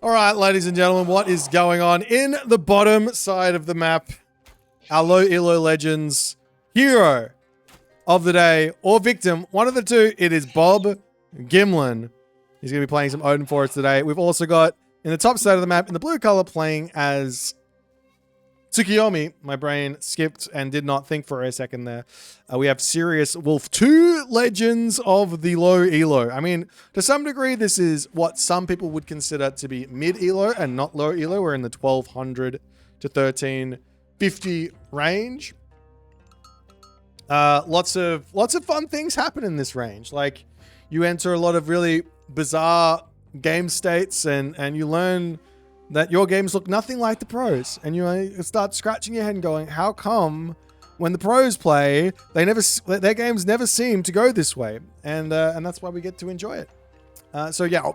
All right, ladies and gentlemen, what is going on in the bottom side of the map? Our low elo legends hero of the day or victim, one of the two. It is Bob Gimlin. He's going to be playing some Odin for us today. We've also got in the top side of the map in the blue color playing as Tsukiyomi. My brain skipped and did not think for a second there. We have Serious Wolf, two legends of the low elo. I mean, to some degree, this is what some people would consider to be mid elo and not low elo. We're in the 1200 to 1350 range. Lots of fun things happen in this range. Like, you enter a lot of really bizarre game states and you learn that your games look nothing like the pros, and you start scratching your head and going, how come when the pros play, their games never seem to go this way? And that's why we get to enjoy it. So yeah,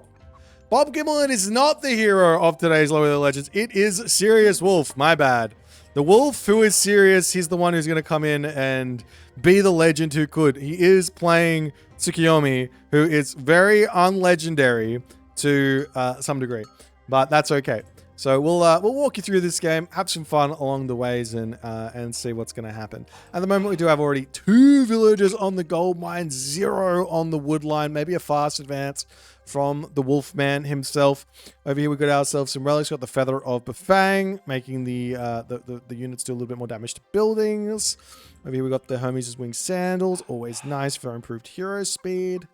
Bob Gimlin is not the hero of today's Low Elo Legends. It is Serious Wolf. My bad. The wolf who is serious, he's the one who's going to come in and be the legend who could. He is playing Tsukiyomi, who is very unlegendary to some degree. But that's okay. So we'll walk you through this game, have some fun along the ways, and see what's going to happen. At the moment, we do have already 2 villagers on the gold mine, 0 on the wood line, maybe a fast advance from the Wolfman himself. Over here, we got ourselves some relics. Got the Feather of Bafang, making the units do a little bit more damage to buildings. Over here, we got the Hermes' Winged Sandals, always nice for improved hero speed.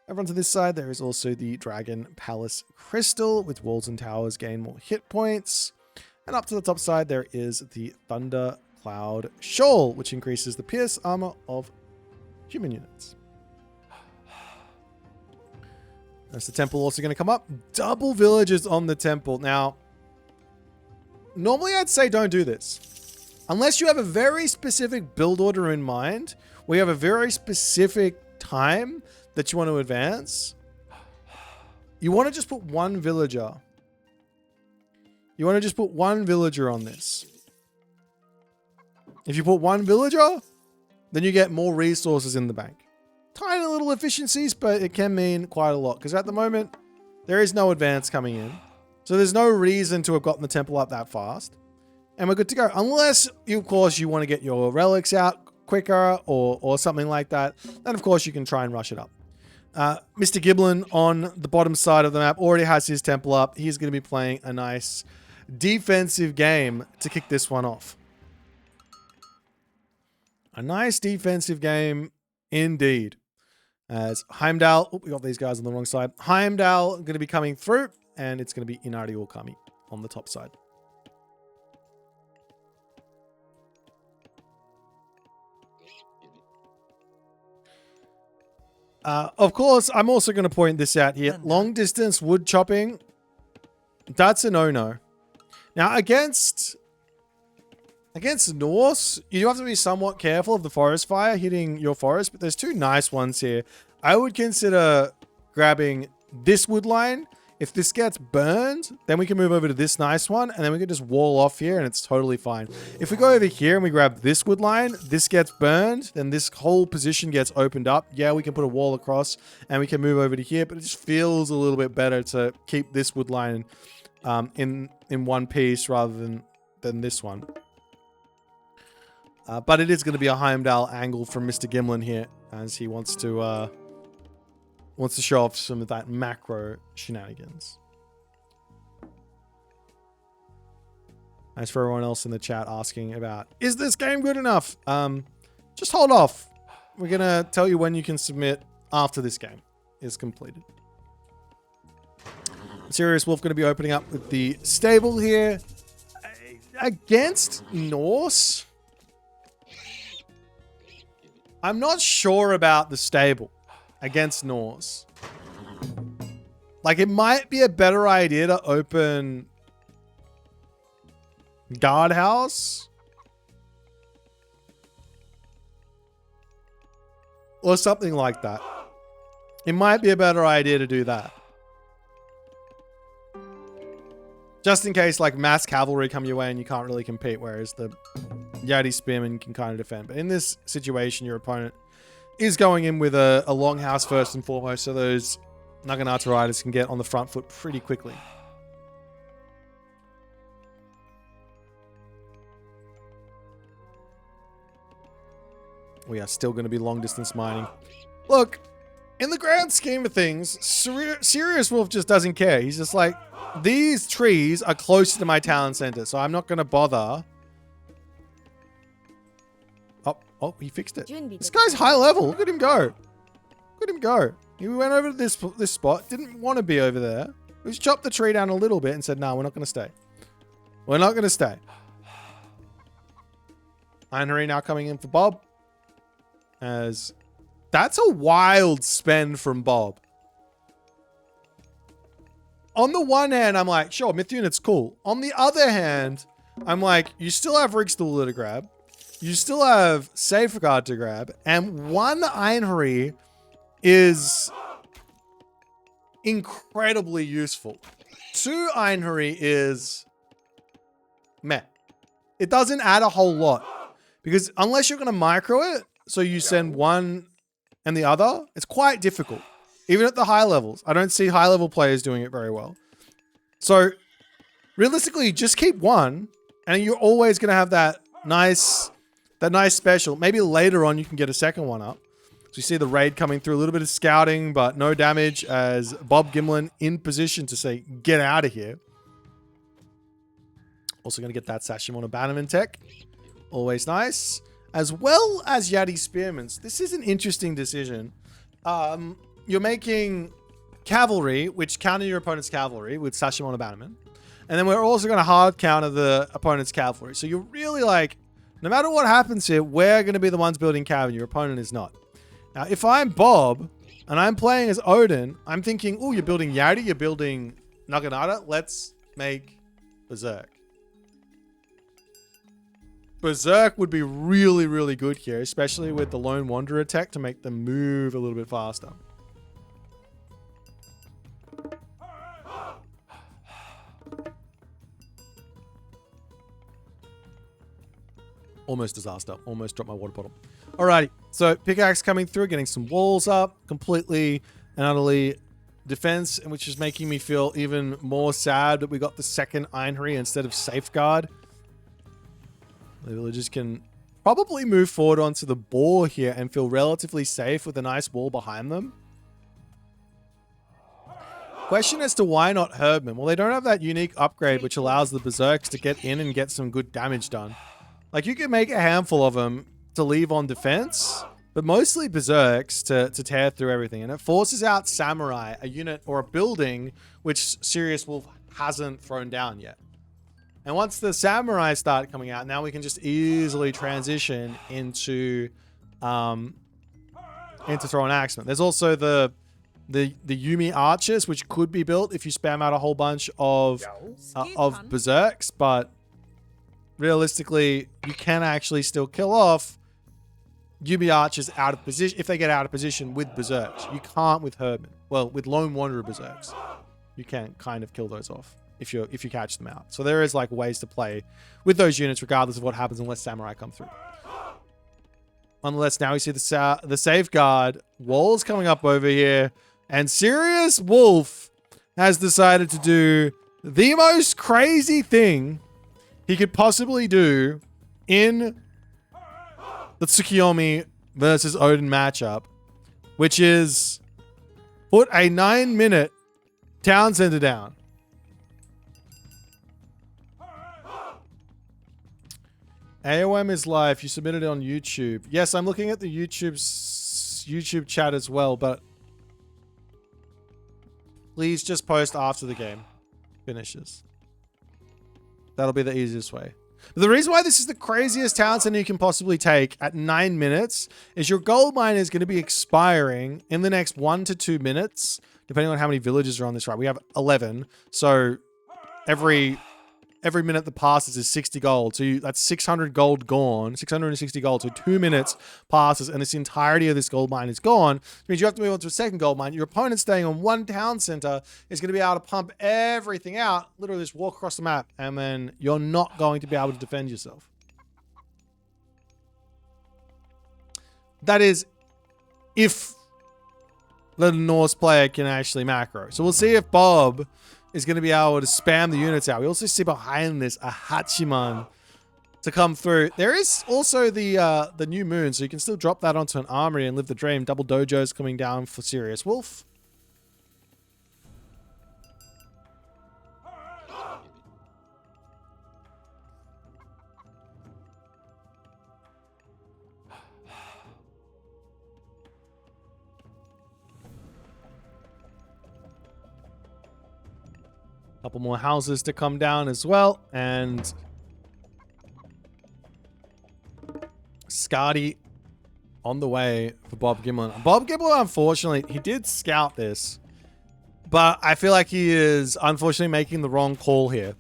Over onto this side, there is also the Dragon Palace Crystal, with walls and towers gain more hit points. And up to the top side, there is the Thunder Cloud Shawl, which increases the pierce armor of human units. There's the temple also going to come up. Double villagers on the temple. Now, normally I'd say don't do this. Unless you have a very specific build order in mind, where you have a very specific time that you want to advance, you want to just put one villager. You want to just put one villager on this. If you put one villager, then you get more resources in the bank. Tiny little efficiencies, but it can mean quite a lot. Because at the moment, there is no advance coming in. So there's no reason to have gotten the temple up that fast. And we're good to go. Unless, of course, you want to get your relics out quicker or something like that. Then, of course, you can try and rush it up. Mr. Gimlin on the bottom side of the map already has his temple up. He's going to be playing a nice defensive game to kick this one off. A nice defensive game indeed. As Heimdall, we got these guys on the wrong side. Heimdall going to be coming through, and it's going to be Inari Okami on the top side. Of course, I'm also going to point this out here. Long distance wood chopping, that's a no-no. Now, against Norse, you do have to be somewhat careful of the forest fire hitting your forest, but there's 2 nice ones here. I would consider grabbing this wood line. If this gets burned, then we can move over to this nice one, and then we can just wall off here, and it's totally fine. If we go over here and we grab this wood line, this gets burned, then this whole position gets opened up. Yeah, we can put a wall across, and we can move over to here, but it just feels a little bit better to keep this wood line in one piece rather than this one. But it is going to be a Heimdall angle from Mr. Gimlin here, as he wants to show off some of that macro shenanigans. As for everyone else in the chat asking about, is this game good enough? Just hold off. We're going to tell you when you can submit after this game is completed. Serious Wolf going to be opening up with the stable here. Against Norse, I'm not sure about the stable against Norse. Like, it might be a better idea to open Guardhouse or something like that. It might be a better idea to do that. Just in case, like, mass cavalry come your way and you can't really compete, whereas the Yati Spearman can kind of defend. But in this situation, your opponent is going in with a longhouse first and foremost, so those Naginata riders can get on the front foot pretty quickly. We are still going to be long distance mining. Look, in the grand scheme of things, Serious Wolf just doesn't care. He's just like, these trees are closer to my town center, so I'm not going to bother. Oh, he fixed it. This guy's high level. Look at him go. Look at him go. He went over to this spot. Didn't want to be over there. We just chopped the tree down a little bit and said, no, we're not going to stay. We're not going to stay. Einherry now coming in for Bob. As that's a wild spend from Bob. On the one hand, I'm like, sure, myth unit's cool. On the other hand, I'm like, you still have Rigstool to grab. You still have Safeguard to grab. And one Einherry is incredibly useful. 2 Einherry is meh. It doesn't add a whole lot. Because unless you're going to micro it, so you send one and the other, it's quite difficult. Even at the high levels. I don't see high level players doing it very well. So realistically, just keep one and you're always going to have that nice special. Maybe later on you can get a second one up. So you see the raid coming through, a little bit of scouting, but no damage as Bob Gimlin in position to say, get out of here. Also going to get that Sashimon Abandonment tech. Always nice. As well as Yati Spearmans. This is an interesting decision. You're making cavalry, which counter your opponent's cavalry with Sashimon Abandonment. And then we're also going to hard counter the opponent's cavalry. So you're really like, no matter what happens here, we're going to be the ones building cav and your opponent is not. Now, if I'm Bob and I'm playing as Odin, I'm thinking, oh, you're building Yati, you're building Naginata. Let's make Berserk. Berserk would be really, really good here, especially with the Lone Wanderer tech to make them move a little bit faster. Almost disaster. Almost dropped my water bottle. Alrighty. So pickaxe coming through, getting some walls up, completely and utterly defense, which is making me feel even more sad that we got the second Einherry instead of Safeguard. The villagers can probably move forward onto the boar here and feel relatively safe with a nice wall behind them. Question as to why not Herbman? Well, they don't have that unique upgrade which allows the Berserks to get in and get some good damage done. Like, you can make a handful of them to leave on defense, but mostly Berserks to tear through everything. And it forces out Samurai, a unit or a building which Serious Wolf hasn't thrown down yet. And once the Samurai start coming out, now we can just easily transition into throwing axemen. There's also the Yumi archers, which could be built if you spam out a whole bunch of Berserks, but realistically, you can actually still kill off Yumi archers out of position if they get out of position with Berserks. You can't with Herbman. Well, with Lone Wanderer Berserks, you can kind of kill those off if you catch them out. So there is like ways to play with those units regardless of what happens unless Samurai come through. Unless now we see the Safeguard walls coming up over here, and Serious Wolf has decided to do the most crazy thing he could possibly do in the Tsukiyomi versus Odin matchup, which is put a 9-minute town center down. AOM is live. You submitted it on YouTube. Yes, I'm looking at the YouTube chat as well, but please just post after the game finishes. That'll be the easiest way. But the reason why this is the craziest town center you can possibly take at 9 minutes is your gold mine is going to be expiring in the next 1 to 2 minutes, depending on how many villages are on this ride. We have 11, so every minute that passes is 60 gold. So that's 600 gold gone, 660 gold. So 2 minutes passes and this entirety of this gold mine is gone. Which means you have to move on to a second gold mine. Your opponent staying on one town center is going to be able to pump everything out, literally just walk across the map, and then you're not going to be able to defend yourself. That is if the Norse player can actually macro. So we'll see if Bob is going to be able to spam the units out. We also see behind this a Hachiman to come through. There is also the new moon, so you can still drop that onto an armory and live the dream. Double dojos coming down for Serious Wolf. Couple more houses to come down as well, and Scardy on the way for Bob Gimlin. Bob Gimlin, unfortunately, he did scout this, but I feel like he is unfortunately making the wrong call here.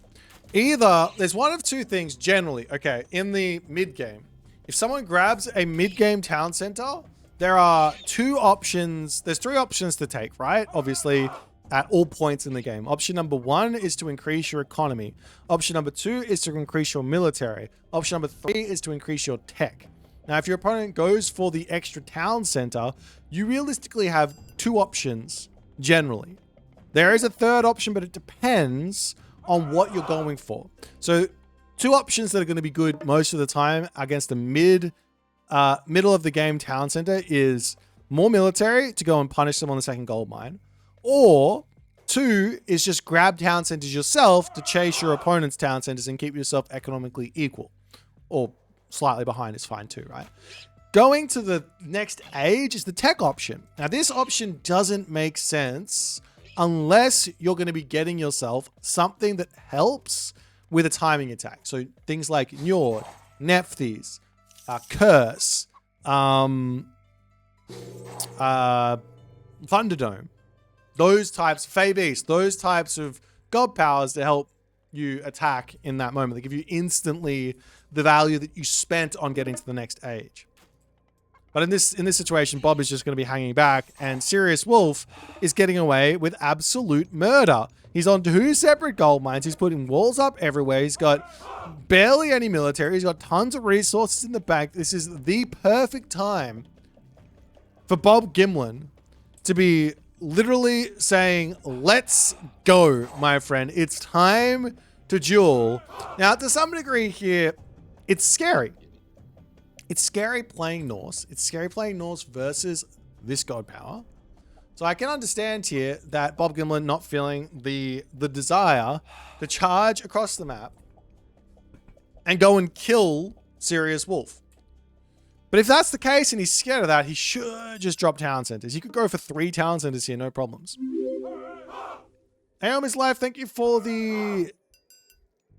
Either there's one of two things generally. Okay, in the mid game, if someone grabs a mid game town center, there are two options. There's three options to take, right? Obviously, at all points in the game. Option number one is to increase your economy. Option number two is to increase your military. Option number three is to increase your tech. Now, if your opponent goes for the extra town center, you realistically have two options, generally. There is a third option, but it depends on what you're going for. So, two options that are going to be good most of the time against the middle of the game town center is more military to go and punish them on the second gold mine. Or two is just grab town centers yourself to chase your opponent's town centers and keep yourself economically equal. Or slightly behind is fine too, right? Going to the next age is the tech option. Now, this option doesn't make sense unless you're going to be getting yourself something that helps with a timing attack. So things like Njord, Nephthys, Curse, Thunderdome. Those types, Fey Beast, those types of god powers to help you attack in that moment. They give you instantly the value that you spent on getting to the next age. But in this situation, Bob is just going to be hanging back, and Serious Wolf is getting away with absolute murder. He's on 2 separate gold mines. He's putting walls up everywhere. He's got barely any military. He's got tons of resources in the bank. This is the perfect time for Bob Gimlin to be literally saying, let's go, my friend. It's time to duel. Now, to some degree here, it's scary. It's scary playing Norse. It's scary playing Norse versus this god power. So I can understand here that Bob Gimlin not feeling the desire to charge across the map and go and kill Serious Wolf. But if that's the case and he's scared of that, he should just drop town centers. He could go for 3 town centers here, no problems. Aomi's Life, thank you for the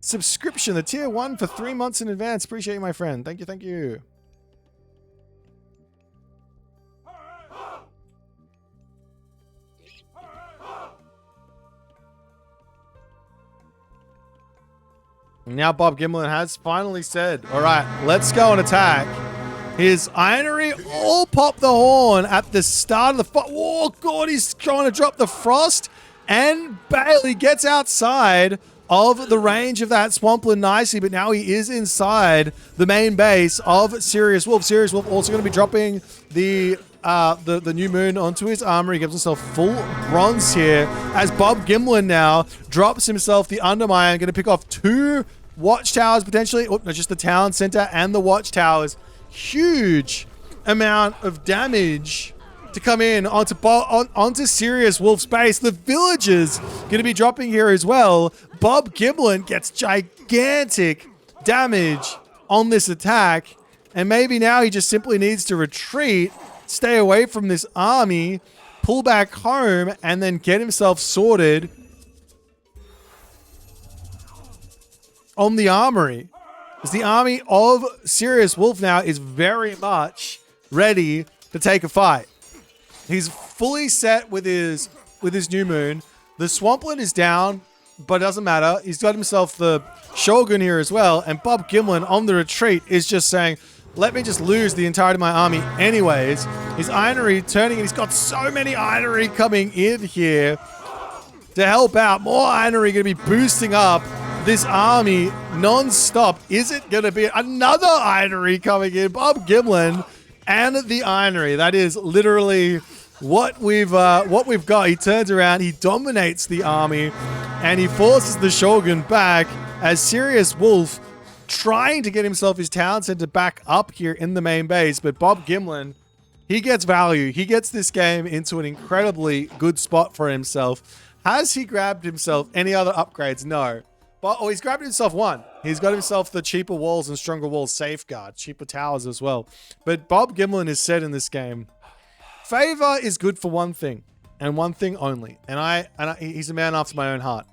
subscription, the tier 1 for 3 months in advance. Appreciate you, my friend. Thank you, thank you. Now Bob Gimlin has finally said, all right, let's go and attack. His Ironry all pop the horn at the start of the fight. Oh, God, he's trying to drop the frost. And Bailey gets outside of the range of that Swampland nicely, but now he is inside the main base of Serious Wolf. Serious Wolf also going to be dropping the new moon onto his armor. He gives himself full bronze here as Bob Gimlin now drops himself the Undermine. Going to pick off 2 watchtowers potentially. Oh, no, just the town center and the watchtowers. Huge amount of damage to come in onto Serious Wolf's base. The villagers going to be dropping here as well. Bob Gimlin gets gigantic damage on this attack, and maybe now he just simply needs to retreat, stay away from this army, pull back home, and then get himself sorted on the armory. Because the army of Serious Wolf now is very much ready to take a fight. He's fully set with his new moon. The Swampland is down, but it doesn't matter. He's got himself the Shogun here as well. And Bob Gimlin on the retreat is just saying, let me just lose the entirety of my army anyways. His Ironry turning, and he's got so many Ironry coming in here to help out. More Ironry going to be boosting up this army non-stop. Is it going to be another Ironry coming in? Bob Gimlin and the Ironry. That is literally what we've got. He turns around, he dominates the army, and he forces the Shogun back as Serious Wolf trying to get himself his town center back up here in the main base. But Bob Gimlin, he gets value. He gets this game into an incredibly good spot for himself. Has he grabbed himself any other upgrades? No. But he's grabbed himself one. He's got himself the cheaper walls and stronger walls safeguard, cheaper towers as well. But Bob Gimlin is said in this game, favor is good for one thing and one thing only. And he's a man after my own heart.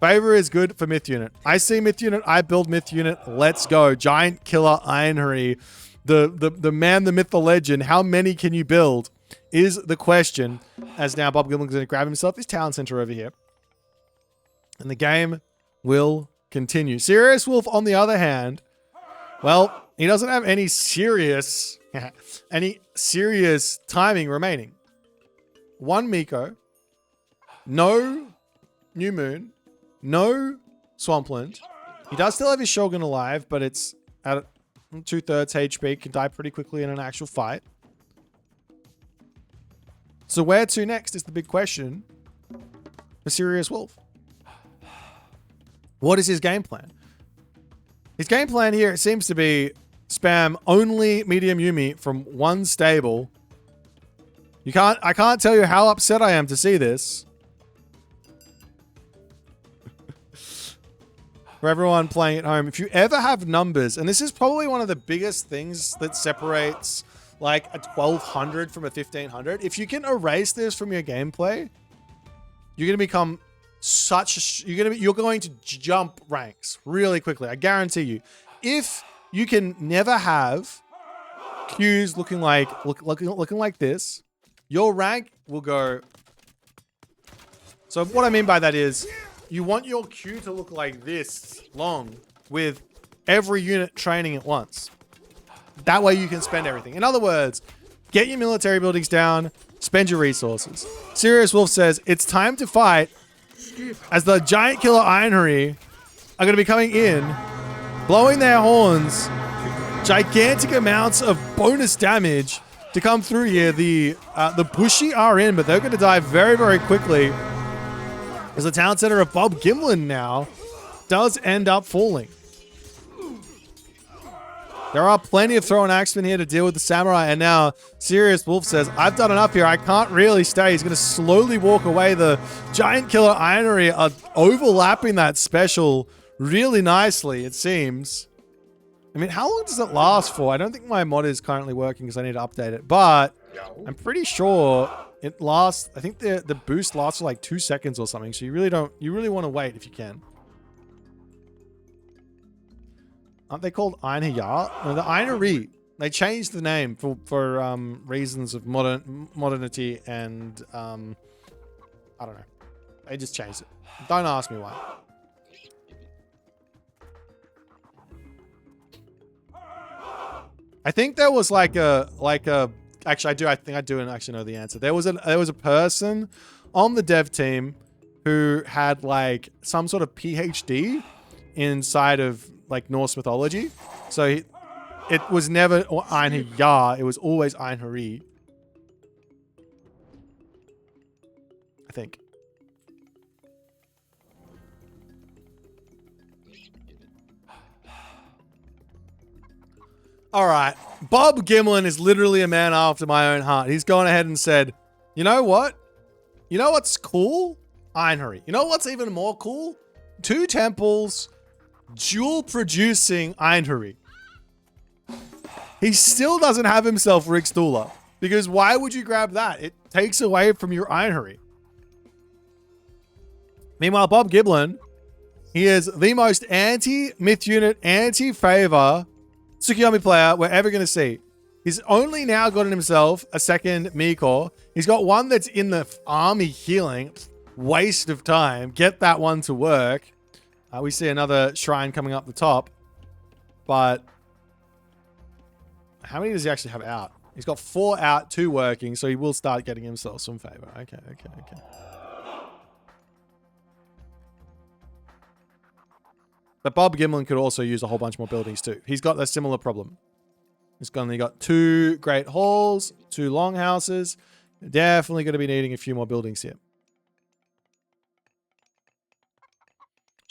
Favor is good for Myth Unit. I see Myth Unit. I build Myth Unit. Let's go. Giant Killer Ironry. The man, the myth, the legend. How many can you build is the question. As now Bob Gimlin's going to grab himself his town center over here. And the game will continue. Serious Wolf, on the other hand, well, he doesn't have any serious timing remaining. One Miko, no New Moon, no Swampland. He does still have his Shogun alive, but it's at 2/3 HP. Can die pretty quickly in an actual fight. So where to next is the big question for Serious Wolf. What is his game plan? His game plan here, it seems to be spam only medium Yumi from one stable. I can't tell you how upset I am to see this. For everyone playing at home, if you ever have numbers, and this is probably one of the biggest things that separates like a 1200 from a 1500. If you can erase this from your gameplay, you're going to become you're going to jump ranks really quickly. I guarantee you. If you can never have queues looking like this, your rank will go. So what I mean by that is you want your queue to look like this long with every unit training at once. That way you can spend everything. In other words, get your military buildings down, spend your resources. Serious Wolf says it's time to fight as the Giant Killer Ironry are going to be coming in, blowing their horns, gigantic amounts of bonus damage to come through here. The Bushi are in, but they're going to die very, very quickly as the town center of Bob Gimlin now does end up falling. There are plenty of throwing axemen here to deal with the samurai, and now Serious Wolf says, I've done enough here. I can't really stay. He's going to slowly walk away. The Giant Killer Ironry are overlapping that special really nicely, it seems. I mean, how long does it last for? I don't think my mod is currently working because I need to update it, but I'm pretty sure it lasts. I think the boost lasts for like 2 seconds or something, so you really want to wait if you can. Aren't they called Einherjar? No, the Einherri. They changed the name for reasons of modernity and I don't know. They just changed it. Don't ask me why. I think there was actually I think I do actually know the answer. There was a person on the dev team who had like some sort of PhD inside of like Norse mythology. So it was never Einherjar, it was always Einherri. I think. All right. Bob Gimlin is literally a man after my own heart. He's gone ahead and said, you know what? You know what's cool? Einherri. You know what's even more cool? 2 temples, dual producing Einherri. He still doesn't have himself Rigsdula. Because why would you grab that? It takes away from your Einherri. Meanwhile, Bob Gimlin, he is the most anti-myth unit, anti-favor Tsukiyomi player we're ever going to see. He's only now gotten himself a second Miko. He's got one that's in the army healing. Waste of time. Get that one to work. We see another shrine coming up the top. But how many does he actually have out? He's got 4 out, 2 working, so he will start getting himself some favor. Okay. But Bob Gimlin could also use a whole bunch more buildings too. He's got a similar problem. He's only got 2 great halls, 2 longhouses. Definitely going to be needing a few more buildings here.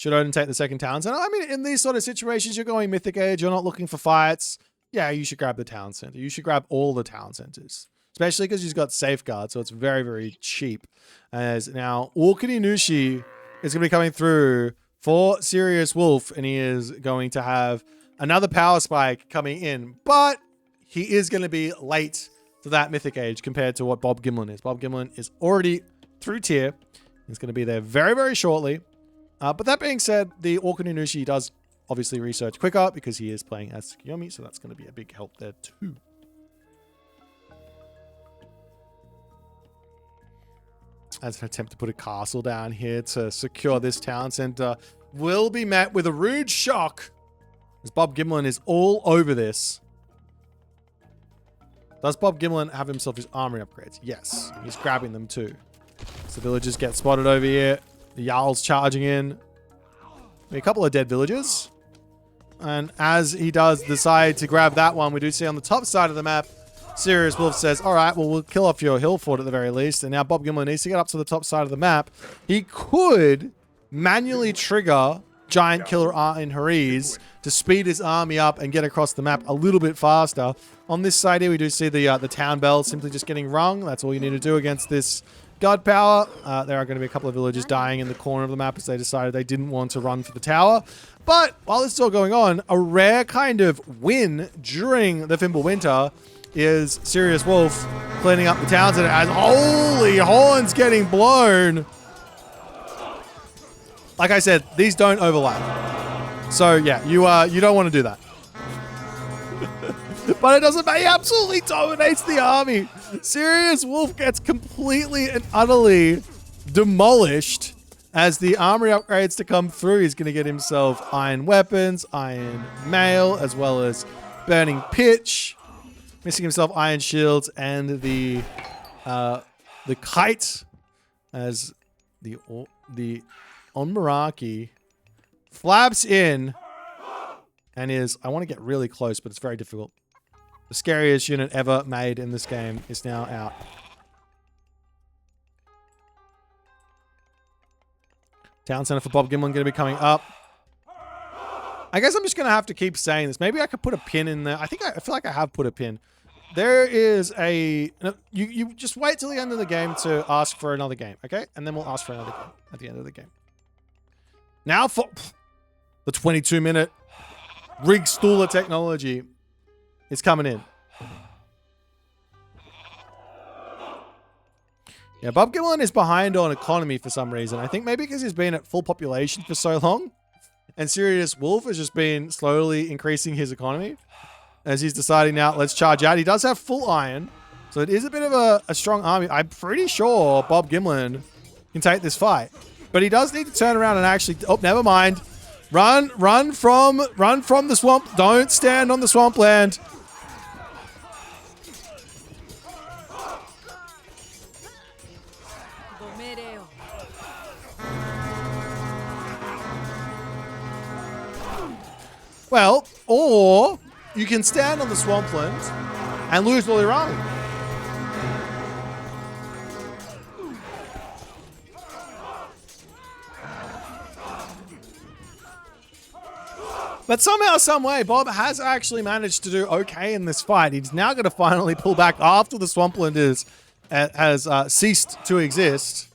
should Odin take the second town center? I mean, in these sort of situations, you're going Mythic Age, you're not looking for fights. Yeah, you should grab the town center. You should grab all the town centers, especially because he's got safeguard, so it's very, very cheap. As now, Okininushi is going to be coming through for Serious Wolf, and he is going to have another power spike coming in, but he is going to be late to that Mythic Age compared to what Bob Gimlin is. Bob Gimlin is already through tier. He's going to be there very, very shortly. But that being said, the Okininushi does obviously research quicker because he is playing as Tsukiyomi, so that's going to be a big help there too. As an attempt to put a castle down here to secure this town center will be met with a rude shock as Bob Gimlin is all over this. Does Bob Gimlin have himself his armory upgrades? Yes, he's grabbing them too. So villagers get spotted over here. The Jarl's charging in. A couple of dead villagers. And as he does decide to grab that one, we do see on the top side of the map, Serious Wolf says, all right, well, we'll kill off your hill fort at the very least. And now Bob Gimlin needs to get up to the top side of the map. He could manually trigger Giant Killer in Hariz to speed his army up and get across the map a little bit faster. On this side here, we do see the town bell simply just getting rung. That's all you need to do against this God power. There are going to be a couple of villagers dying in the corner of the map as they decided they didn't want to run for the tower. But while this is all going on, a rare kind of win during the Fimbulwinter is Serious Wolf cleaning up the towns, and as holy horns getting blown. Like I said, these don't overlap. So yeah, you don't want to do that. But it doesn't matter. He absolutely dominates the army. Serious Wolf gets completely and utterly demolished as the armory upgrades to come through. He's going to get himself iron weapons, iron mail, as well as burning pitch. Missing himself iron shields and the kite as the Onmaraki flaps in and is, I want to get really close, but it's very difficult. The scariest unit ever made in this game is now out. Town center for Bob Gimlin going to be coming up. I guess I'm just going to have to keep saying this. Maybe I could put a pin in there. I feel like I have put a pin. There is a... No, you just wait till the end of the game to ask for another game, okay? And then we'll ask for another game at the end of the game. Now for the 22-minute Rig Stooler technology is coming in. Yeah, Bob Gimlin is behind on economy for some reason. I think maybe because he's been at full population for so long. And Serious Wolf has just been slowly increasing his economy. As he's deciding now, let's charge out. He does have full iron. So it is a bit of a strong army. I'm pretty sure Bob Gimlin can take this fight. But he does need to turn around and actually... Oh, never mind. Run from the swamp. Don't stand on the swampland. Well, or you can stand on the swampland and lose all your army. But somehow, some way, Bob has actually managed to do okay in this fight. He's now going to finally pull back after the swampland has ceased to exist.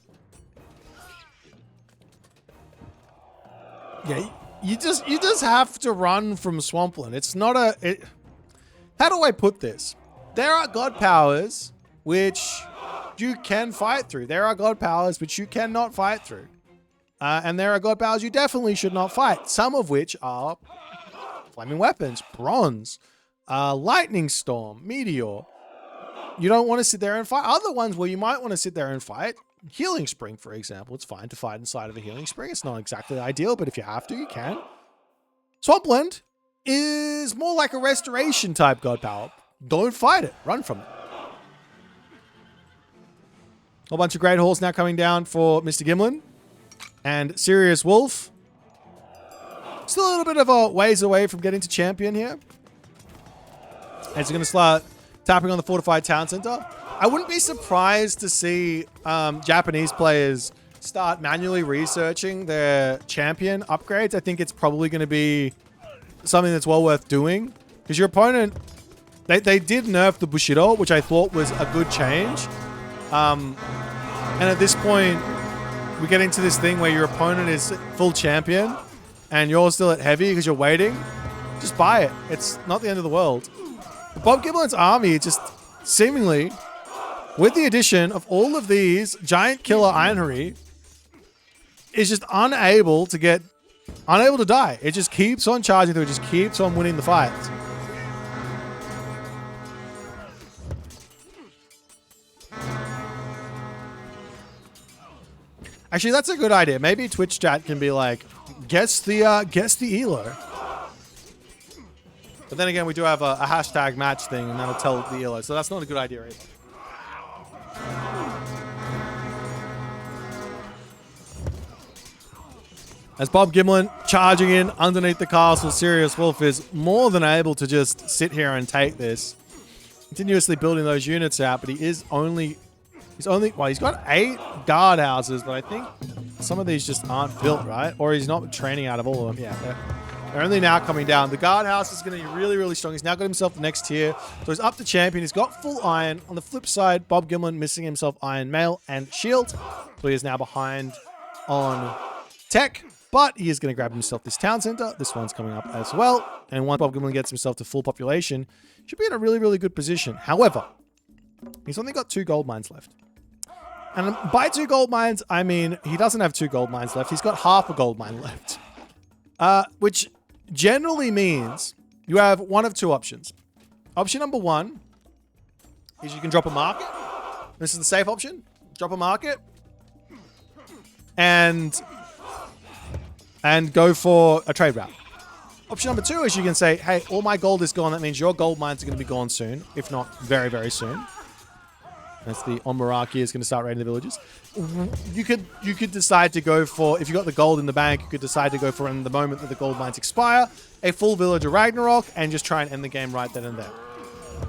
Yeah, you just have to run from swampland. It's not a... How do I put this? There are god powers which you can fight through. There are god powers which you cannot fight through. And there are god powers you definitely should not fight. Some of which are flaming weapons, bronze, lightning storm, meteor. You don't want to sit there and fight. Other ones where you might want to sit there and fight, healing spring, for example. It's fine to fight inside of a healing spring. It's not exactly ideal, but if you have to, you can. Swampland is more like a restoration type god power. Don't fight it. Run from it. Whole bunch of Great Halls now coming down for Mr. Gimlin. And Serious Wolf. Still a little bit of a ways away from getting to champion here. And he's going to start tapping on the fortified town center. I wouldn't be surprised to see Japanese players start manually researching their champion upgrades, I think it's probably going to be something that's well worth doing. Because your opponent, they did nerf the Bushido, which I thought was a good change. And at this point, we get into this thing where your opponent is full champion and you're still at heavy because you're waiting. Just buy it. It's not the end of the world. Bob Giblin's army just seemingly, with the addition of all of these giant killer ironry, is just unable to die. It just keeps on charging through. It just keeps on winning the fights. Actually, that's a good idea. Maybe Twitch chat can be like, guess the elo. But then again, we do have a hashtag match thing, and that'll tell the elo. So that's not a good idea either. As Bob Gimlin charging in underneath the castle, Serious Wolf is more than able to just sit here and take this. Continuously building those units out, but he's got 8 guardhouses, but I think some of these just aren't built, right? Or he's not training out of all of them. Yeah, they're only now coming down. The guardhouse is going to be really, really strong. He's now got himself the next tier. So he's up to champion. He's got full iron. On the flip side, Bob Gimlin missing himself iron mail and shield. So he is now behind on tech. But he is going to grab himself this town center. This one's coming up as well. And once Bob Gimlin gets himself to full population, should be in a really, really good position. However, he's only got 2 gold mines left. And by 2 gold mines, I mean he doesn't have 2 gold mines left. He's got half a gold mine left. Which generally means you have one of 2 options. Option number 1 is you can drop a market. This is the safe option. Drop a market. And go for a trade route. Option number 2 is you can say, hey, all my gold is gone. That means your gold mines are going to be gone soon, if not very, very soon. That's the Onmaraki is going to start raiding the villages. You could decide to go for, if you got the gold in the bank, you could decide to go for, in the moment that the gold mines expire, a full village of Ragnarok and just try and end the game right then and there.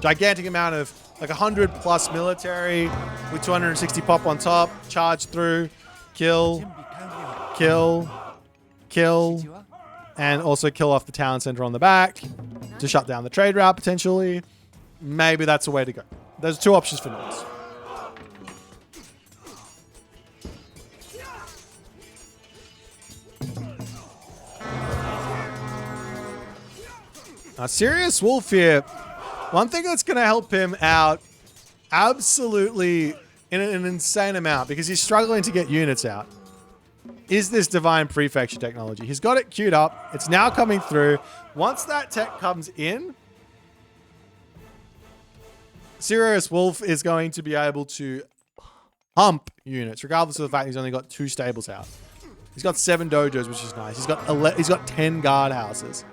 Gigantic amount of like 100 plus military with 260 pop on top, charge through, kill, and also kill off the town center on the back to shut down the trade route potentially. Maybe that's a way to go. There's 2 options for Nords. Serious Wolf here. One thing that's going to help him out absolutely in an insane amount, because he's struggling to get units out, is this Divine Prefecture technology. He's got it queued up. It's now coming through. Once that tech comes in, Serious Wolf is going to be able to pump units, regardless of the fact he's only got 2 stables out. He's got 7 dojos, which is nice. He's got 10 guardhouses.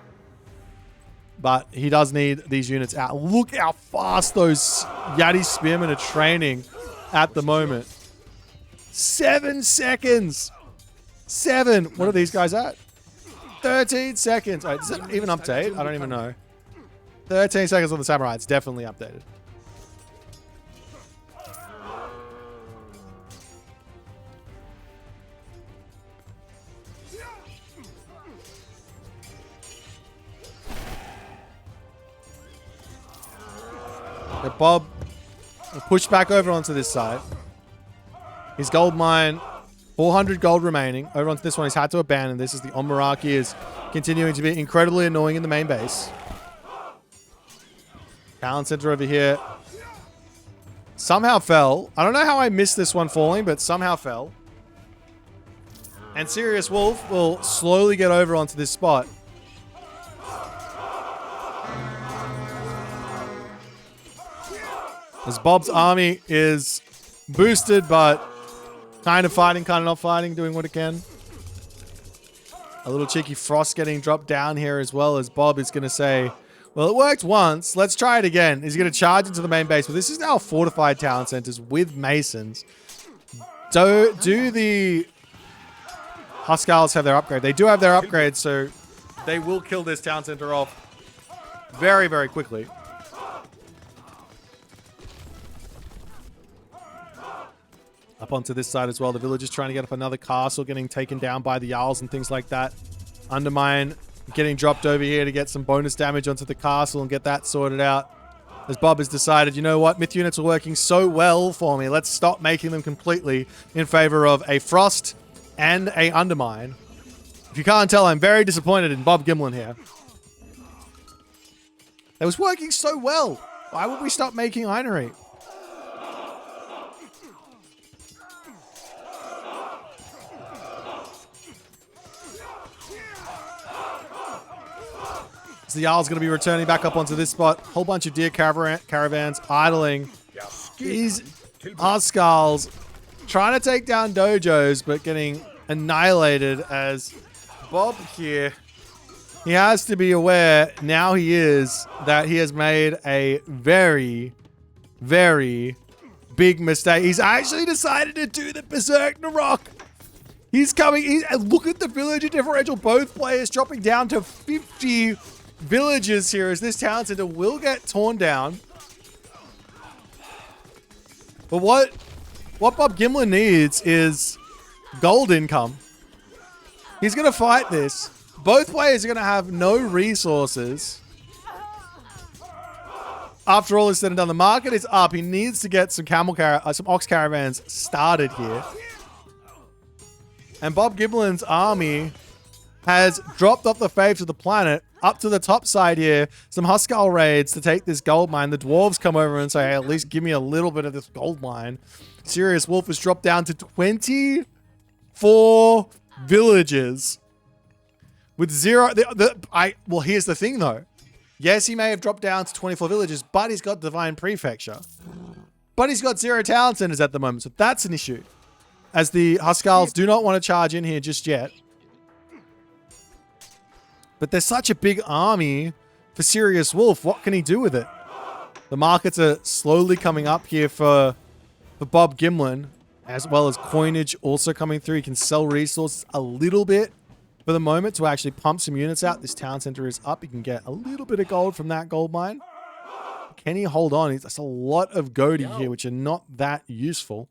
But he does need these units out. Look how fast those Yati Spearmen are training at the moment. 7 seconds. 7. What are these guys at? 13 seconds. Wait, does it even update? I don't even know. 13 seconds on the Samurai. It's definitely updated. Bob pushed back over onto this side. His gold mine, 400 gold remaining. Over onto this one, he's had to abandon this as the Onmaraki is continuing to be incredibly annoying in the main base. Talent center over here somehow fell. I don't know how I missed this one falling, but somehow fell. And Serious Wolf will slowly get over onto this spot. As Bob's army is boosted, but kind of fighting, kind of not fighting, doing what it can. A little cheeky frost getting dropped down here as well, as Bob is going to say, well, it worked once. Let's try it again. He's going to charge into the main base. But this is now fortified town centers with masons. Do the Huskars have their upgrade? They do have their upgrade, so they will kill this town center off very, very quickly. Up onto this side as well. The villagers trying to get up another castle, getting taken down by the Jarls and things like that. Undermine getting dropped over here to get some bonus damage onto the castle and get that sorted out. As Bob has decided, you know what, myth units are working so well for me. Let's stop making them completely in favor of a Frost and a Undermine. If you can't tell, I'm very disappointed in Bob Gimlin here. It was working so well. Why would we stop making Inery? The Jarl's going to be returning back up onto this spot. Whole bunch of deer caravans idling. These Huskals trying to take down dojos, but getting annihilated as Bob here. He has to be aware, now he is, that he has made a very, very big mistake. He's actually decided to do the Berserk Narok. He's coming. Look at the villager differential. Both players dropping down to 50 villagers here as this town center will get torn down. But what Bob Gimlin needs is gold income. He's going to fight this. Both players are going to have no resources. After all is said and done, the market is up. He needs to get some some ox caravans started here. And Bob Gimlin's army has dropped off the face of the planet up to the top side here. Some Huskal raids to take this gold mine. The dwarves come over and say, hey, at least give me a little bit of this gold mine. Serious Wolf has dropped down to 24 villages. With zero... well, here's the thing, though. Yes, he may have dropped down to 24 villages, but he's got Divine Prefecture. But he's got 0 town centers at the moment, so that's an issue. As the Huskals do not want to charge in here just yet. But there's such a big army for Serious Wolf. What can he do with it? The markets are slowly coming up here for Bob Gimlin, as well as coinage also coming through. He can sell resources a little bit for the moment to actually pump some units out. This town center is up. He can get a little bit of gold from that gold mine. Can he hold on? There's a lot of goatee here, which are not that useful.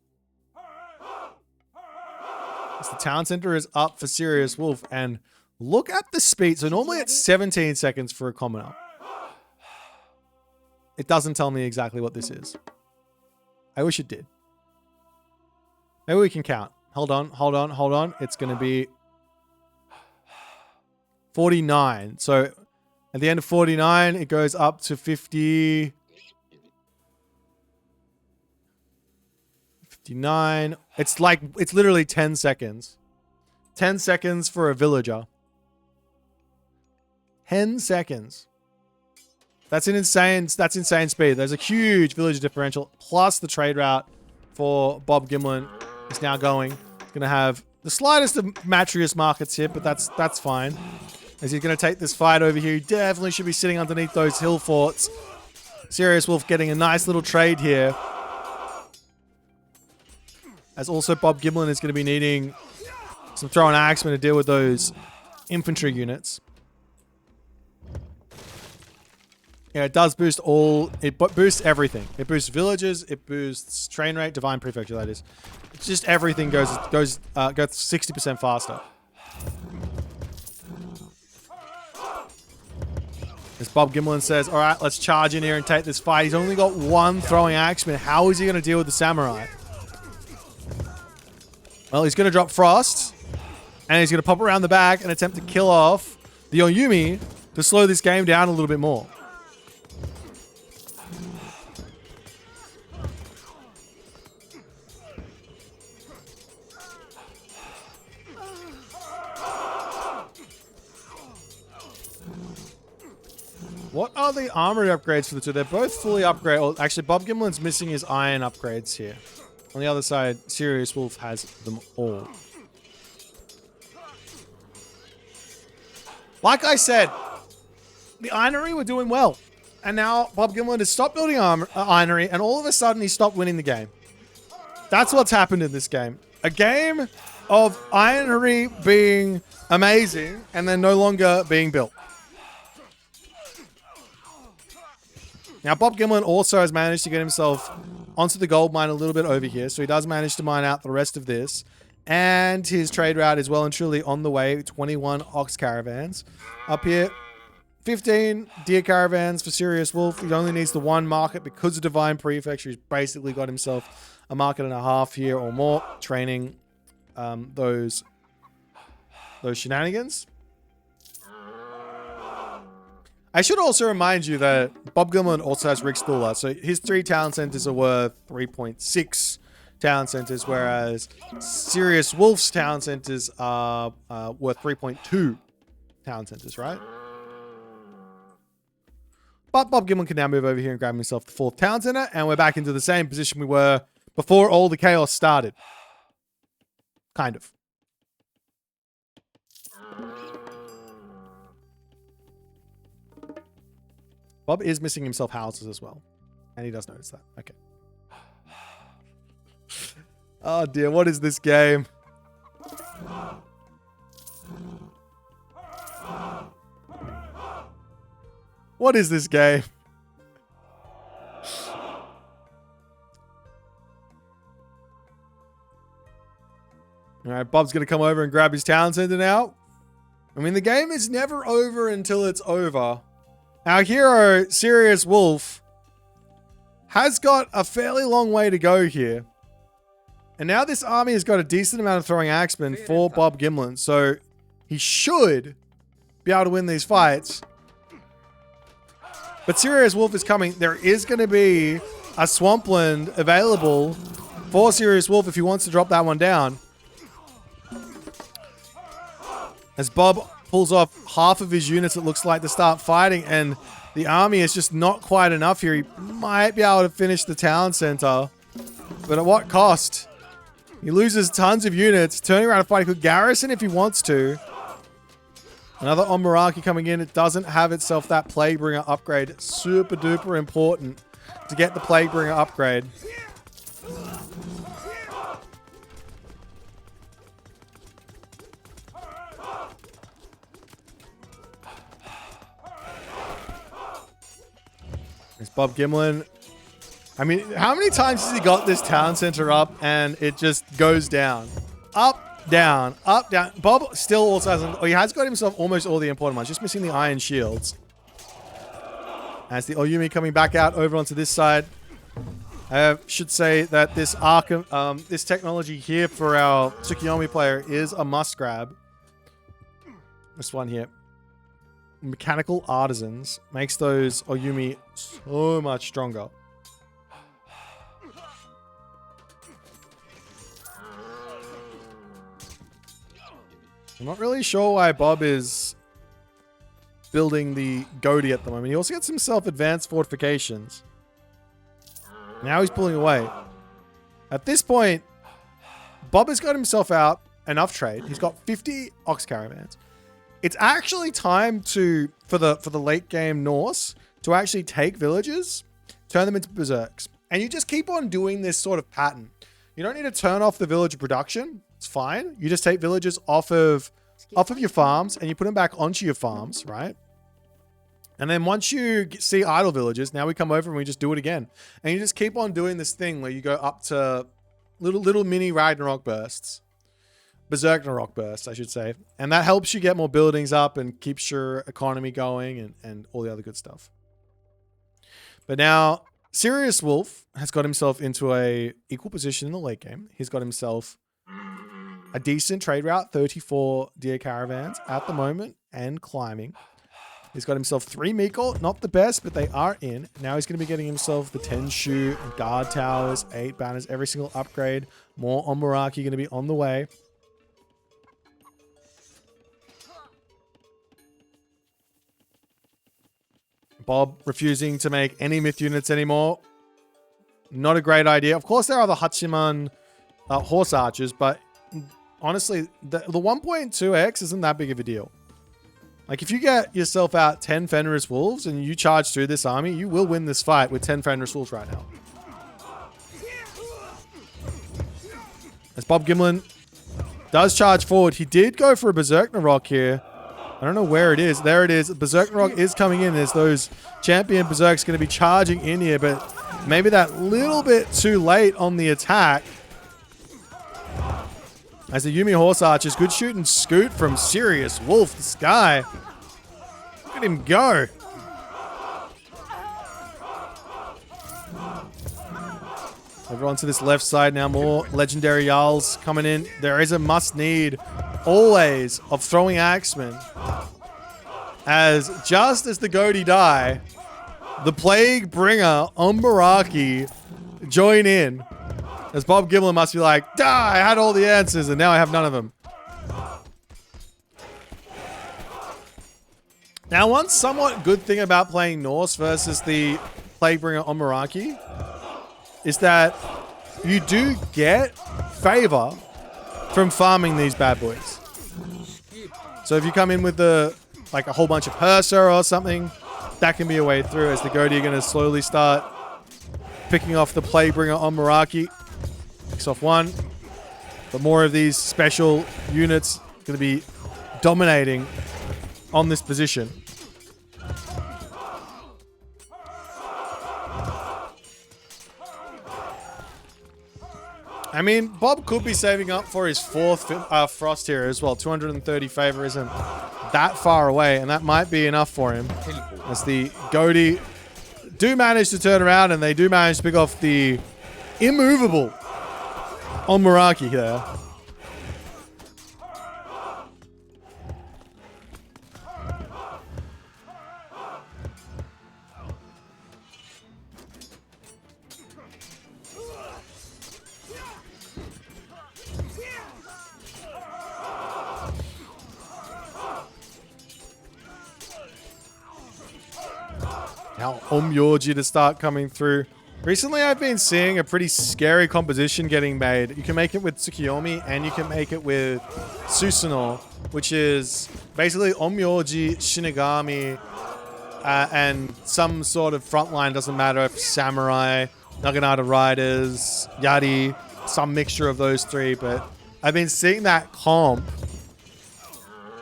As the town center is up for Serious Wolf, and look at the speed. So normally it's 17 seconds for a commoner. It doesn't tell me exactly what this is. I wish it did. Maybe we can count. Hold on, hold on, hold on. It's going to be 49. So at the end of 49, it goes up to 50. 59. It's literally 10 seconds. 10 seconds for a villager. 10 seconds. That's insane speed. There's a huge villager differential, plus the trade route for Bob Gimlin is now going. Gonna have the slightest of Matrius markets here, but that's fine. As he's gonna take this fight over here, he definitely should be sitting underneath those hill forts. Serious Wolf getting a nice little trade here. As also Bob Gimlin is gonna be needing some thrown axemen to deal with those infantry units. Yeah, it does boost it boosts everything. It boosts villages, it boosts train rate, Divine Prefecture, that is. It's just everything goes 60% faster. As Bob Gimlin says, all right, let's charge in here and take this fight. He's only got one throwing axeman. How is he going to deal with the samurai? Well, he's going to drop Frost, and he's going to pop around the back and attempt to kill off the Oyumi to slow this game down a little bit more. What are the armory upgrades for the two? They're both fully upgraded. Well, actually, Bob Gimlin's missing his iron upgrades here. On the other side, Serious Wolf has them all. Like I said, the ironry were doing well. And now Bob Gimlin has stopped building ironry, and all of a sudden he stopped winning the game. That's what's happened in this game. A game of ironry being amazing, and then no longer being built. Now, Bob Gimlin also has managed to get himself onto the gold mine a little bit over here. So he does manage to mine out the rest of this. And his trade route is well and truly on the way. 21 ox caravans. Up here, 15 deer caravans for Serious Wolf. He only needs the one market because of Divine Prefecture. He's basically got himself a market and a half here or more, training those shenanigans. I should also remind you that Bob Gimlin also has Rick Stuller. So his 3 town centers are worth 3.6 town centers, whereas Serious Wolf's town centers are worth 3.2 town centers, right? But Bob Gimlin can now move over here and grab himself the 4th town center, and we're back into the same position we were before all the chaos started. Kind of. Bob is missing himself houses as well. And he does notice that. Okay. Oh dear, what is this game? What is this game? Alright, Bob's gonna come over and grab his town center now. I mean, the game is never over until it's over. Our hero, Serious Wolf, has got a fairly long way to go here. And now this army has got a decent amount of throwing axemen for Bob Gimlin. So he should be able to win these fights. But Serious Wolf is coming. There is going to be a swampland available for Serious Wolf if he wants to drop that one down. As Bob pulls off half of his units, it looks like, to start fighting, and the army is just not quite enough here. He might be able to finish the town center, but at what cost? He loses tons of units, turning around to fight a good garrison if he wants to. Another Omaraki coming in. It doesn't have itself that Plaguebringer upgrade. Super duper important to get the Plaguebringer upgrade. There's Bob Gimlin. I mean, how many times has he got this town center up and it just goes down? Up, down, up, down. Bob still also hasn't... Oh, he has got himself almost all the important ones. Just missing the iron shields. As the Oyumi coming back out over onto this side. I should say that this this technology here for our Tsukiyomi player is a must grab. This one here. Mechanical Artisans makes those Oyumi so much stronger. I'm not really sure why Bob is building the Goaty at the moment. He also gets himself advanced fortifications. Now he's pulling away. At this point, Bob has got himself out enough trade. He's got 50 ox caravans. It's actually time to, for the late game Norse, to actually take villages, turn them into berserks. And you just keep on doing this sort of pattern. You don't need to turn off the villager production. It's fine. You just take villagers off of your farms and you put them back onto your farms, right? And then once you see idle villages, now we come over and we just do it again. And you just keep on doing this thing where you go up to little mini Ragnarok bursts. Berserk Narok bursts, I should say. And that helps you get more buildings up and keeps your economy going and all the other good stuff. But now, Serious Wolf has got himself into a equal position in the late game. He's got himself a decent trade route, 34 deer caravans at the moment, and climbing. He's got himself 3 Miko, not the best, but they are in. Now he's going to be getting himself the Tenshu, guard towers, 8 banners, every single upgrade. More Omaraki going to be on the way. Bob refusing to make any myth units anymore. Not a great idea. Of course, there are the Hachiman horse archers, but honestly, the 1.2x isn't that big of a deal. Like, if you get yourself out 10 Fenris Wolves and you charge through this army, you will win this fight with 10 Fenris Wolves right now. As Bob Gimlin does charge forward, he did go for a Berserk Narok here. I don't know where it is. There it is. Berserk Narok is coming in. There's those champion Berserks going to be charging in here, but Maybe that little bit too late on the attack. As the Yumi Horse Archers, good shoot and scoot from Serious Wolf. This guy, look at him go. Over onto this left side now, more Legendary Jarls coming in. There is a must need always of throwing Axemen. As just as the Goaty die, the Plague Bringer Umbaraki join in. As Bob Gimlin must be like, "Duh, I had all the answers and now I have none of them." Now, one somewhat good thing about playing Norse versus the Plaguebringer Omaraki is that you do get favor from farming these bad boys. So if you come in with like a whole bunch of Hersa or something, that can be a way through, as the Goaty are going to slowly start picking off the Plaguebringer Omaraki. Picks off one, but more of these special units going to be dominating on this position. I mean, Bob could be saving up for his 4th Frost here as well. 230 favor isn't that far away, and that might be enough for him. As the Goaty do manage to turn around, and they do manage to pick off the immovable Omaraki there. Now Omyoji to start coming through. Recently, I've been seeing a pretty scary composition getting made. You can make it with Tsukiyomi, and you can make it with Susanoo, which is basically Omyoji, Shinigami, and some sort of frontline. Doesn't matter if Samurai, Naginata Riders, Yari, some mixture of those three. But I've been seeing that comp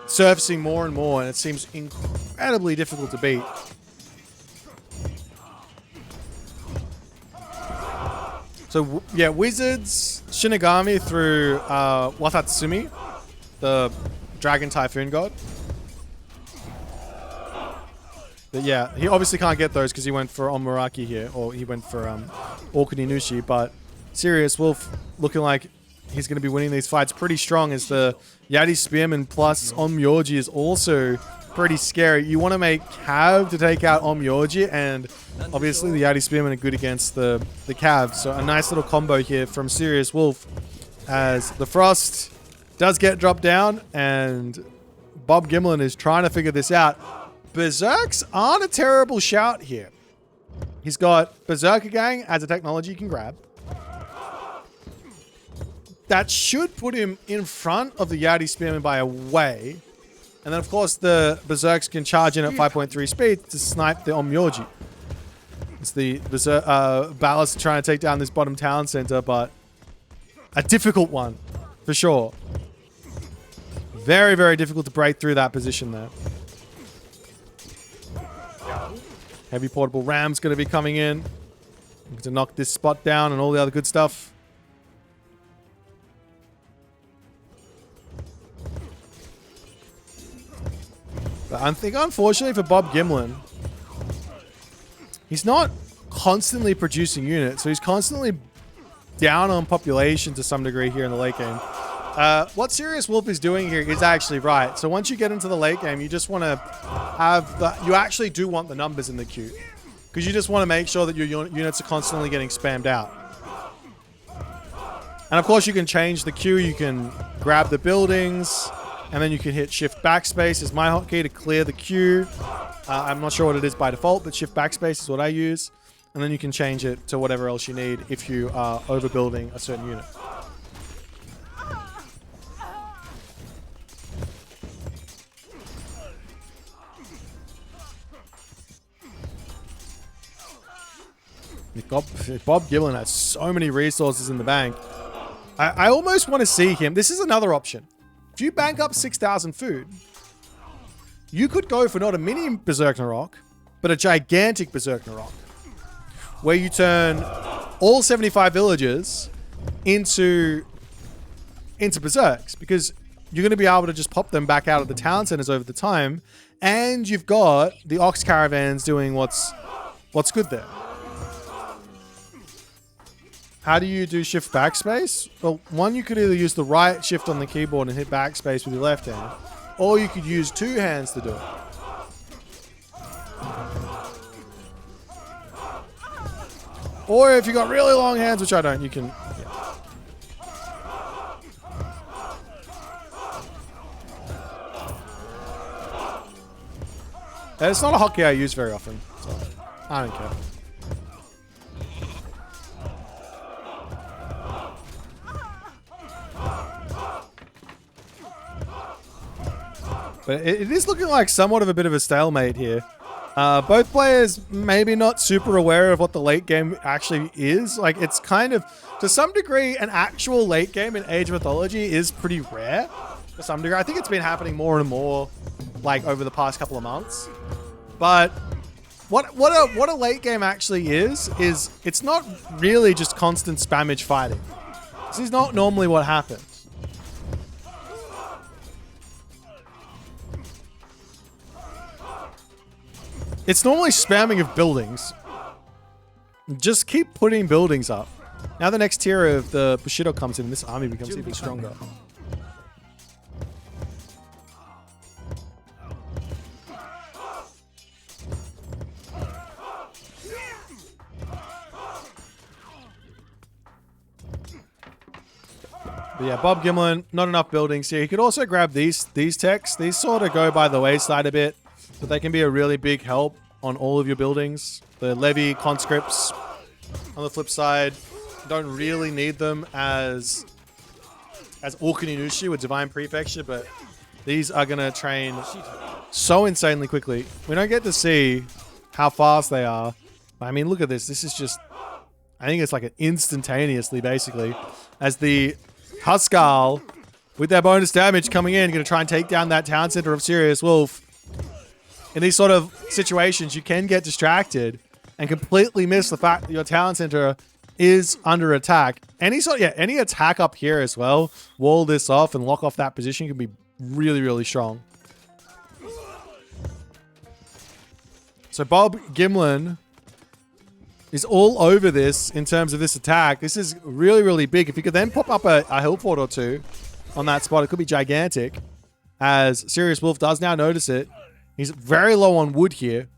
surfacing more and more, and it seems incredibly difficult to beat. So, yeah, Wizards, Shinigami through Watatsumi, the Dragon Typhoon God. But yeah, he obviously can't get those because he went for Omaraki here, or he went for Okuninushi, but Serious Wolf looking like he's going to be winning these fights pretty strong, as the Yati Spearman plus Omyoji is also pretty scary. You want to make Cav to take out Omyoji, and obviously the Yati Spearmen are good against the Cav. So a nice little combo here from Serious Wolf, as the Frost does get dropped down, and Bob Gimlin is trying to figure this out. Berserks aren't a terrible shout here. He's got Berserker Gang as a technology you can grab. That should put him in front of the Yati Spearman by a way. And then, of course, the Berserks can charge in at 5.3 speed to snipe the Omyoji. It's the Ballast trying to take down this bottom town center, but a difficult one, for sure. Very, very difficult to break through that position there. Heavy portable ram's going to be coming in to knock this spot down and all the other good stuff. But I think, unfortunately for Bob Gimlin, he's not constantly producing units, so he's constantly down on population to some degree here in the late game. What Serious Wolf is doing here is actually right. So once you get into the late game, you just want to have the... You actually do want the numbers in the queue, because you just want to make sure that your units are constantly getting spammed out. And of course, you can change the queue. You can grab the buildings, and then you can hit Shift Backspace as my hotkey to clear the queue. I'm not sure what it is by default, but Shift Backspace is what I use. And then you can change it to whatever else you need if you are overbuilding a certain unit. Bob Gimlin has so many resources in the bank. I almost want to see him. This is another option. If you bank up 6,000 food, you could go for not a mini Berserk Narok, but a gigantic Berserk Narok. where you turn all 75 villagers into berserks, because you're going to be able to just pop them back out of the town centers over the time, and you've got the ox caravans doing what's good there. How do you do shift backspace? Well, one, you could either use the right shift on the keyboard and hit backspace with your left hand, or you could use two hands to do it. Or if you got really long hands, which I don't, you can... Yeah. And it's not a hotkey I use very often, so I don't care. But it is looking like somewhat of a bit of a stalemate here. Both players maybe not super aware of what the late game actually is. Like, it's kind of, to some degree, an actual late game in Age of Mythology is pretty rare. To some degree, I think it's been happening more and more, like, over the past couple of months. But what a late game actually is it's not really just constant spammage fighting. This is not normally what happens. It's normally spamming of buildings. Just keep putting buildings up. Now the next tier of the Bushido comes in and this army becomes even stronger. But yeah, Bob Gimlin, not enough buildings here. He could also grab these techs. These sort of go by the wayside a bit, but they can be a really big help on all of your buildings. The Levy conscripts, on the flip side, don't really need them as Orkuninushi with Divine Prefecture, but these are going to train so insanely quickly. We don't get to see how fast they are. I mean, look at this. This is just, I think it's like an instantaneously, basically, as the Huskal, with their bonus damage coming in, going to try and take down that town center of Sirius Wolf. In these sort of situations, you can get distracted and completely miss the fact that your town center is under attack. Any attack up here as well, wall this off and lock off that position can be really, really strong. So Bob Gimlin is all over this in terms of this attack. This is really, really big. If you could then pop up a hill fort or two on that spot, it could be gigantic, as Sirius Wolf does now notice it. He's very low on wood here.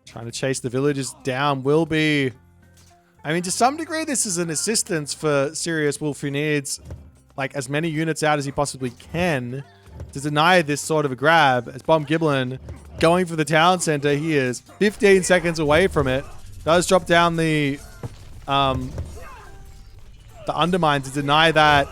Trying to chase the villagers down will be... I mean, to some degree, this is an assistance for Sirius Wolf, who needs like as many units out as he possibly can to deny this sort of a grab. As Bob Gimlin going for the town center, he is 15 seconds away from it. Does drop down the undermine to deny that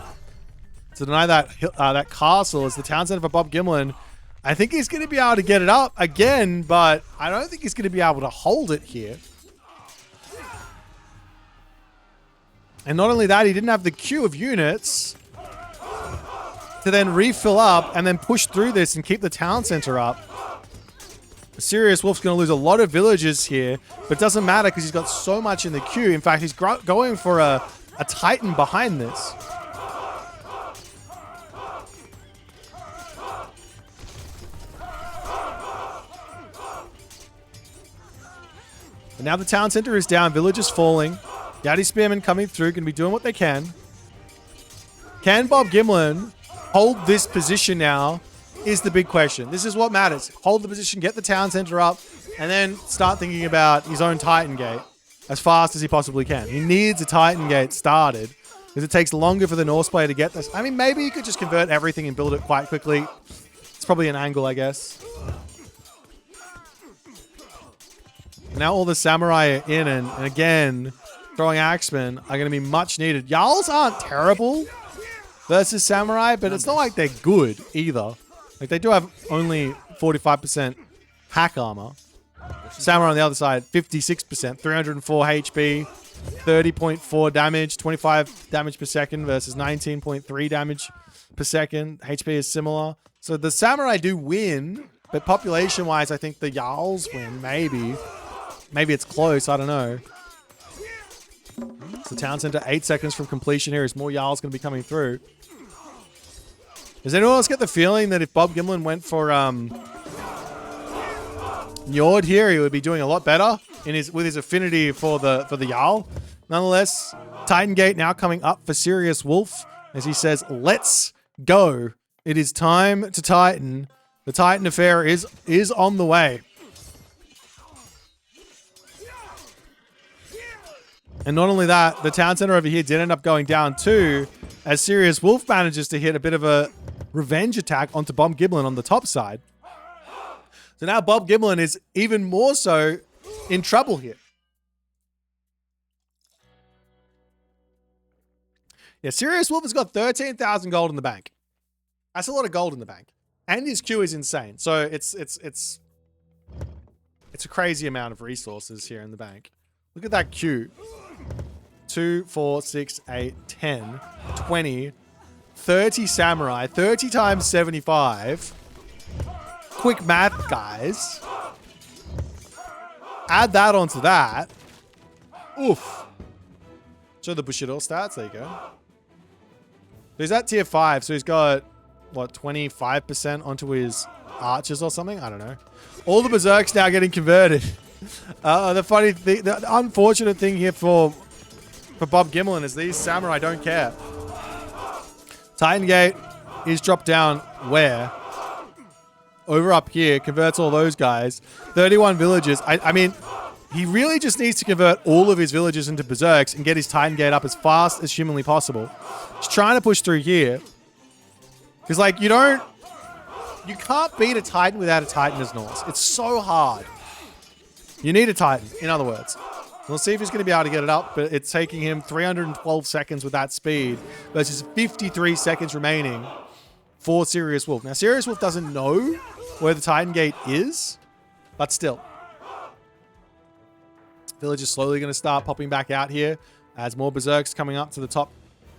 that castle as the town center for Bob Gimlin. I think he's going to be able to get it up again, but I don't think he's going to be able to hold it here. And not only that, he didn't have the queue of units to then refill up and then push through this and keep the town center up. Sirius Wolf's going to lose a lot of villagers here, but it doesn't matter because he's got so much in the queue. In fact, he's going for a Titan behind this. And now the town center is down, villagers falling. Yadi Spearmen coming through, going to be doing what they can. Can Bob Gimlin hold this position now is the big question. This is what matters. Hold the position, get the town center up, and then start thinking about his own Titan Gate as fast as he possibly can. He needs a Titan Gate started because it takes longer for the Norse player to get this. I mean, maybe you could just convert everything and build it quite quickly. It's probably an angle, I guess. Now all the samurai are in, and again, throwing axemen are going to be much needed. Jarls aren't terrible versus samurai, but it's not like they're good either. Like, they do have only 45% hack armor. Samurai on the other side, 56%, 304 HP, 30.4 damage, 25 damage per second versus 19.3 damage per second. HP is similar. So the samurai do win, But population-wise, I think the Jarls win, maybe. Maybe it's close, I don't know. So Town Center, 8 seconds from completion here as more Jarls going to be coming through. Does anyone else get the feeling that if Bob Gimlin went for Njord here, he would be doing a lot better with his affinity for the Jarl? Nonetheless, Titan Gate now coming up for Serious Wolf as he says, "Let's go. It is time to Titan. The Titan affair is on the way." And not only that, the Town Center over here did end up going down too, as Serious Wolf manages to hit a bit of a revenge attack onto Bob Gimlin on the top side. So now Bob Gimlin is even more so in trouble here. Yeah, Serious Wolf has got 13,000 gold in the bank. That's a lot of gold in the bank. And his queue is insane. So it's a crazy amount of resources here in the bank. Look at that queue. 2, 4, 6, 8, 10, 20, 30 samurai, 30 times 75. Quick math, guys. Add that onto that. Oof. Show the Bushido stats. There you go. So he's at tier 5, so he's got, what, 25% onto his archers or something? I don't know. All the berserks now getting converted. The funny thing, the unfortunate thing here for Bob Gimlin is these samurai don't care. Titan Gate is dropped down where? Over up here, converts all those guys. 31 villages. I mean, he really just needs to convert all of his villages into berserks and get his Titan Gate up as fast as humanly possible. He's trying to push through here. Because, like, you can't beat a Titan without a Titan as Norse. It's so hard. You need a Titan, in other words. We'll see if he's going to be able to get it up, but it's taking him 312 seconds with that speed versus 53 seconds remaining for Serious Wolf. Now, Serious Wolf doesn't know where the Titan Gate is, but still. Village is slowly going to start popping back out here as more berserks coming up to the top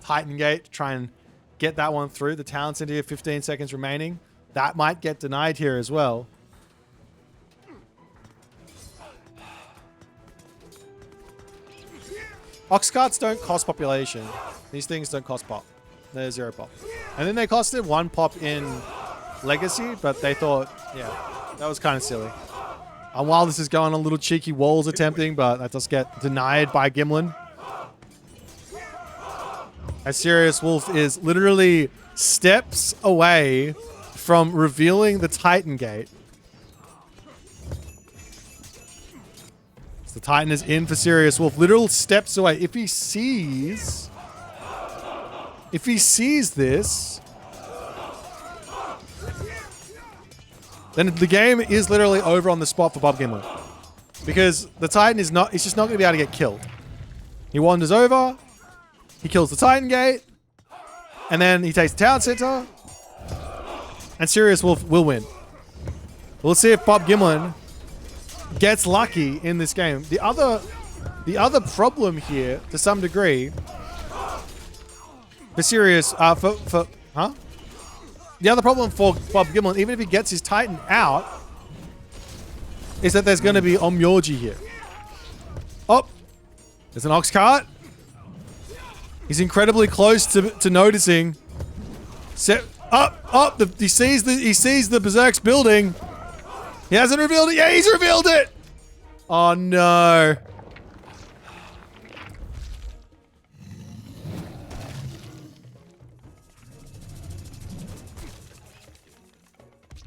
Titan Gate to try and get that one through. The Town Center here, 15 seconds remaining. That might get denied here as well. Ox carts don't cost population. These things don't cost pop. They're 0 pop. And then they costed 1 pop in Legacy, but they thought, yeah, that was kind of silly. And while this is going on, little cheeky walls attempting, but that does get denied by Gimlin. As Serious Wolf is literally steps away from revealing the Titan Gate. So the Titan is in for Serious Wolf. Literal steps away. If he sees this, then the game is literally over on the spot for Bob Gimlin. Because the Titan is not, he's just not going to be able to get killed. He wanders over, he kills the Titan Gate, and then he takes the Town Center, and Serious Wolf will win. We'll see if Bob Gimlin gets lucky in this game. The other problem here, to some degree, for Serious, the other problem for Bob Gimlin, even if he gets his Titan out, is that there's going to be Omyoji here. Oh, there's an Ox cart. He's incredibly close to noticing. He sees the Berserk's building. He hasn't revealed it. Yeah, he's revealed it. Oh no.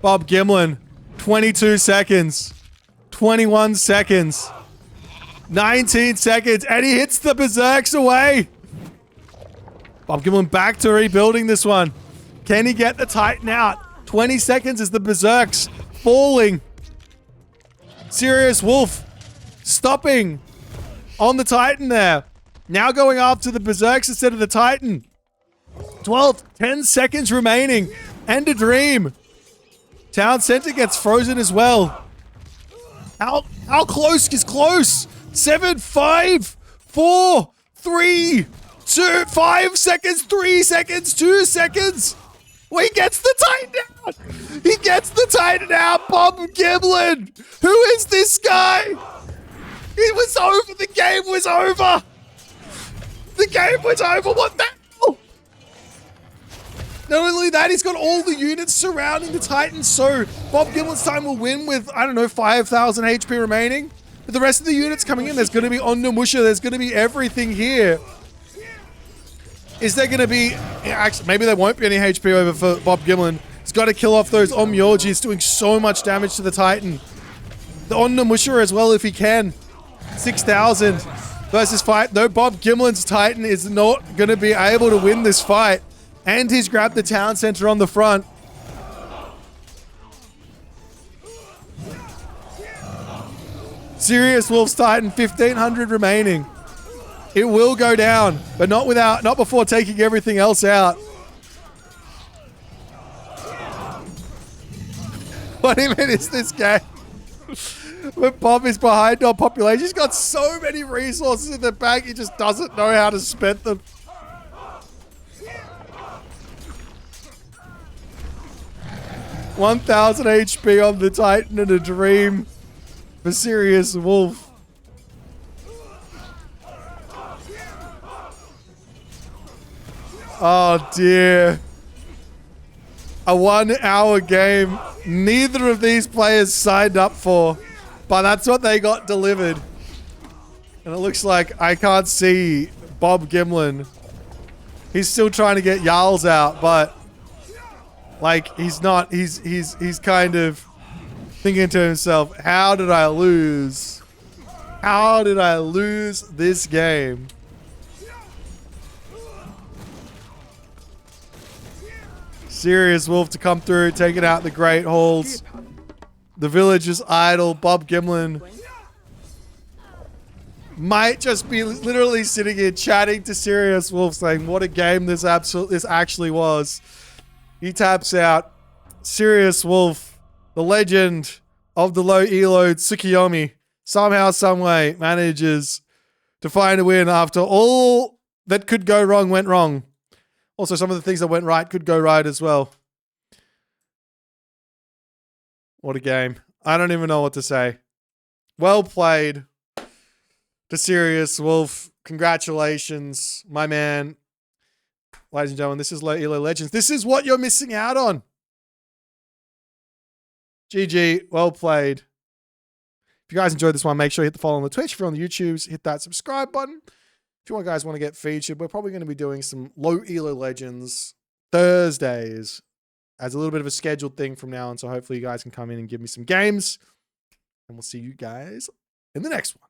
Bob Gimlin, 22 seconds, 21 seconds, 19 seconds, and he hits the Berserks away. Bob Gimlin back to rebuilding this one. Can he get the Titan out? 20 seconds as the Berserks falling. Serious Wolf stopping on the Titan there. Now going after the Berserks instead of the Titan. 10 seconds remaining. End a dream. Town Center gets frozen as well. How close is close? 7, 5, 4, 3, 2, 5 seconds, 3 seconds, 2 seconds. Well, he gets the Titan out. He gets the Titan out. Bob Gimlin. Who is this guy? It was over. The game was over. The game was over. What the hell? Not only that, he's got all the units surrounding the Titan, so Bob Gimlin's time will win with, I don't know, 5,000 HP remaining. But the rest of the units coming in, there's going to be Onnamusha, there's going to be everything here. Is there going to be... Actually, maybe there won't be any HP over for Bob Gimlin. He's got to kill off those Onmyoji. He's doing so much damage to the Titan. The Onnamusha as well if he can. 6,000 versus 5. No, Bob Gimlin's Titan is not going to be able to win this fight. And he's grabbed the town center on the front. Serious Wolf's Titan, 1,500 remaining. It will go down, but not before taking everything else out. What even is this game? When Bob is behind on population, he's got so many resources in the bank, he just doesn't know how to spend them. $1,000 HP on the Titan and a dream for Serious Wolf. Oh dear. A 1 hour game. Neither of these players signed up for, but that's what they got delivered. And it looks like I can't see Bob Gimlin. He's still trying to get Jarls out, but like he's not, he's kind of thinking to himself, how did I lose? How did I lose this game? Serious Wolf to come through, taking out the Great Halls. The village is idle. Bob Gimlin might just be literally sitting here chatting to Serious Wolf saying, what a game this actually was. He taps out. Serious Wolf, the legend of the low elo Tsukiyomi, somehow, someway manages to find a win after all that could go wrong went wrong. Also, some of the things that went right could go right as well. What a game. I don't even know what to say. Well played to Serious Wolf. Congratulations, my man. Ladies and gentlemen, this is Low Elo Legends. This is what you're missing out on. GG. Well played. If you guys enjoyed this one, make sure you hit the follow on the Twitch. If you're on the YouTubes, hit that subscribe button. If you guys want to get featured, we're probably going to be doing some Low Elo Legends Thursdays as a little bit of a scheduled thing from now on. So hopefully you guys can come in and give me some games. And we'll see you guys in the next one.